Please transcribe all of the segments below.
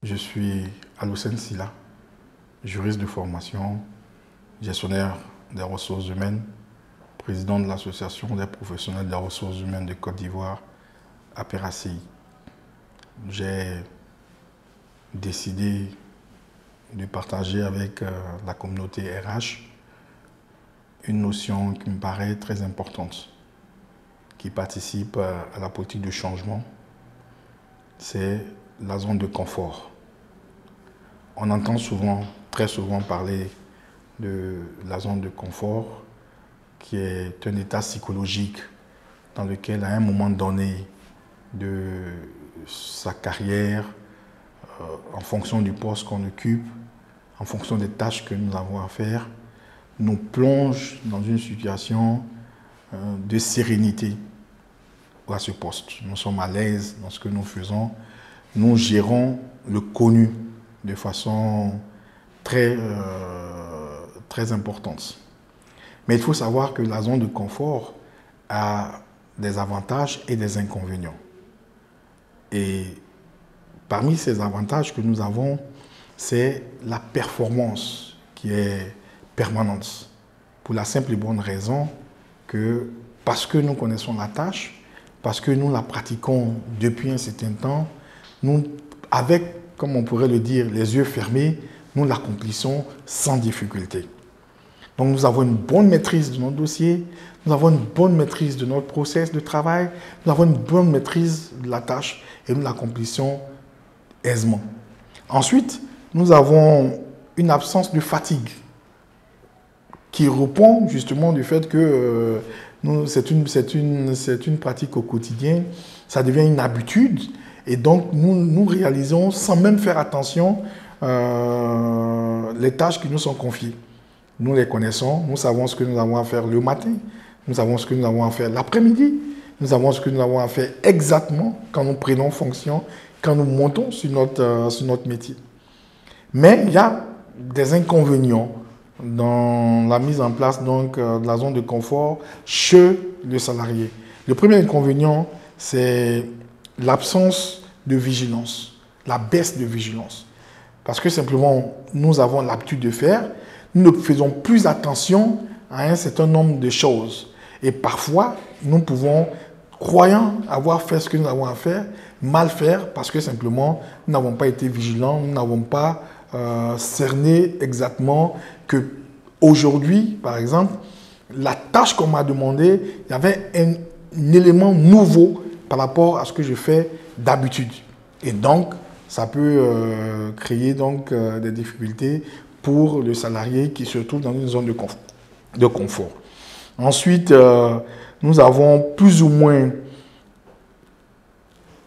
Je suis Alocène Silla, juriste de formation, gestionnaire des ressources humaines, président de l'Association des professionnels des ressources humaines de Côte d'Ivoire, APERACI. J'ai décidé de partager avec la communauté RH une notion qui me paraît très importante, qui participe à la politique de changement, c'est la zone de confort. On entend souvent, très souvent parler de la zone de confort, qui est un état psychologique dans lequel, à un moment donné de sa carrière, en fonction du poste qu'on occupe, en fonction des tâches que nous avons à faire, nous plonge dans une situation de sérénité à ce poste. Nous sommes à l'aise dans ce que nous faisons. Nous gérons le connu de façon très importante. Mais il faut savoir que la zone de confort a des avantages et des inconvénients. Et parmi ces avantages que nous avons, c'est la performance qui est permanente. Pour la simple et bonne raison que parce que nous connaissons la tâche, parce que nous la pratiquons depuis un certain temps, nous, avec, comme on pourrait le dire, les yeux fermés, nous l'accomplissons sans difficulté. Donc nous avons une bonne maîtrise de notre dossier, nous avons une bonne maîtrise de notre process de travail, nous avons une bonne maîtrise de la tâche et nous l'accomplissons aisément. Ensuite, nous avons une absence de fatigue qui répond justement du fait que c'est une pratique au quotidien, ça devient une habitude et donc nous réalisons sans même faire attention les tâches qui nous sont confiées. Nous les connaissons, nous savons ce que nous avons à faire le matin, nous savons ce que nous avons à faire l'après-midi, nous savons ce que nous avons à faire exactement quand nous prenons fonction, quand nous montons sur notre métier. Mais il y a des inconvénients dans la mise en place donc, de la zone de confort chez le salarié. Le premier inconvénient, c'est l'absence de vigilance, la baisse de vigilance. Parce que simplement, nous avons l'habitude de faire, nous ne faisons plus attention à un certain nombre de choses. Et parfois, nous pouvons, croyant avoir fait ce que nous avons à faire, mal faire parce que simplement, nous n'avons pas été vigilants, nous n'avons pas cerné exactement que aujourd'hui, par exemple, la tâche qu'on m'a demandé, il y avait un élément nouveau par rapport à ce que je fais d'habitude. Et donc, ça peut créer donc, des difficultés pour le salarié qui se trouve dans une zone de confort. Ensuite, nous avons plus ou moins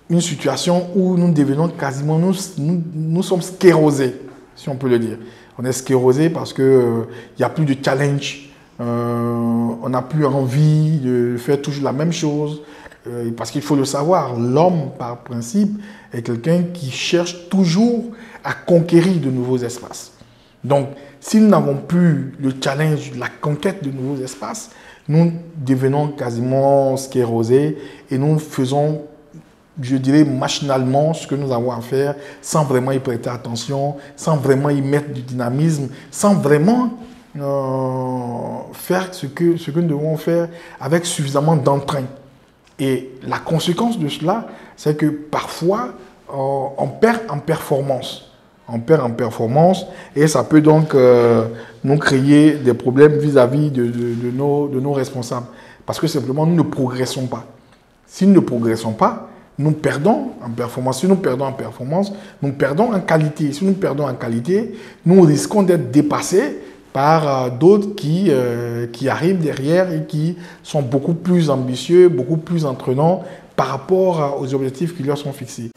une situation où nous devenons quasiment, nous sommes sclérosés, si on peut le dire. On est sclérosé parce qu'il n'y a plus de challenge, on n'a plus envie de faire toujours la même chose, parce qu'il faut le savoir, l'homme, par principe, est quelqu'un qui cherche toujours à conquérir de nouveaux espaces. Donc, si nous n'avons plus le challenge, la conquête de nouveaux espaces, nous devenons quasiment sclérosés et nous faisons, je dirais, machinalement ce que nous avons à faire sans vraiment y prêter attention, sans vraiment y mettre du dynamisme, sans vraiment faire ce que nous devons faire avec suffisamment d'entrain. Et la conséquence de cela, c'est que parfois, on perd en performance. On perd en performance et ça peut donc nous créer des problèmes vis-à-vis de nos responsables. Parce que simplement, nous ne progressons pas. Si nous ne progressons pas, nous perdons en performance. Si nous perdons en performance, nous perdons en qualité. Si nous perdons en qualité, nous risquons d'être dépassés par d'autres qui arrivent derrière et qui sont beaucoup plus ambitieux, beaucoup plus entraînants par rapport aux objectifs qui leur sont fixés.